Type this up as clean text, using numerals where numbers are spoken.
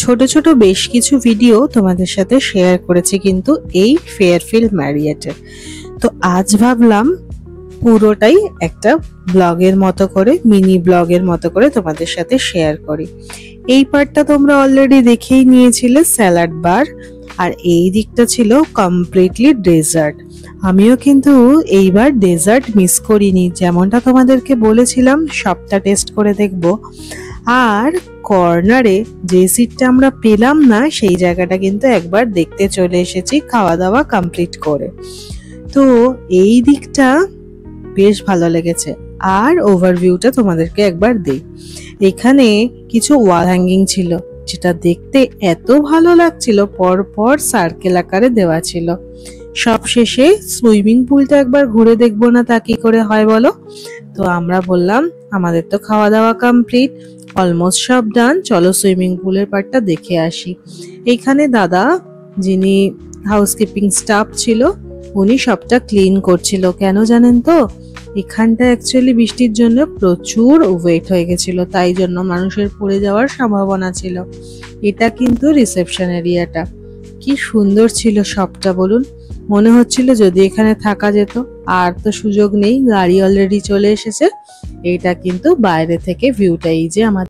ছোট ছোট বেশ কিছু ভিডিও তোমাদের সাথে শেয়ার করেছি কিন্তু এই ফেয়ারফিল্ড ম্যারিয়েটে। তো আজ ভাবলাম পুরোটাই একটা ব্লগের মতো করে, মিনি ব্লগের মতো করে তোমাদের সাথে শেয়ার করি। এই পার্টটা তোমরা অলরেডি দেখেই নিয়েছিলে, স্যালাড বার, আর এই দিকটা ছিল কমপ্লিটলি ডেজার্ট। আমিও কিন্তু এইবার ডেজার্ট মিস করিনি, যেমনটা তোমাদেরকে বলেছিলাম সবটা টেস্ট করে দেখব। আর কর্নারে যে সিটটা আমরা পেলাম না সেই জায়গাটা কিন্তু একবার দেখতে চলে এসেছি খাওয়া দাওয়া কমপ্লিট করে। তো এই দিকটা বেশ ভালো লেগেছে। আর ওভারভিউটা তোমাদেরকে একবার দেই। এখানে কিছু ওয়াল হ্যাঙ্গিং ছিল যেটা দেখতে এত ভালো লাগছিল, পর পর সার্কেল আকারে দেওয়া ছিল। সবশেষে সুইমিং পুলটা একবার ঘুরে দেখবো না তা কি করে হয় বলো? তো আমরা বললাম আমাদের তো খাওয়া দাওয়া কমপ্লিট, অলমোস্ট সব ডান, চলো সুইমিং পুলের পার্টটা দেখে আসি। এইখানে দাদা, যিনি হাউসকিপিং স্টাফ ছিল, উনি সবটা ক্লিন করছিল। কেন জানেন তো? এখানটা অ্যাকচুয়ালি বৃষ্টির জন্য প্রচুর ওয়েট হয়ে গেছিল, তাই জন্য মানুষের পড়ে যাওয়ার সম্ভাবনা ছিল। এটা কিন্তু রিসেপশন এরিয়াটা। কি সুন্দর ছিল সবটা বলুন, মনে হচ্ছিল যদি এখানে থাকা যেত। আর তো সুযোগ নেই, গাড়ি অলরেডি চলে এসেছে। এইটা কিন্তু বাইরে থেকে ভিউটা, এই যে আমাদের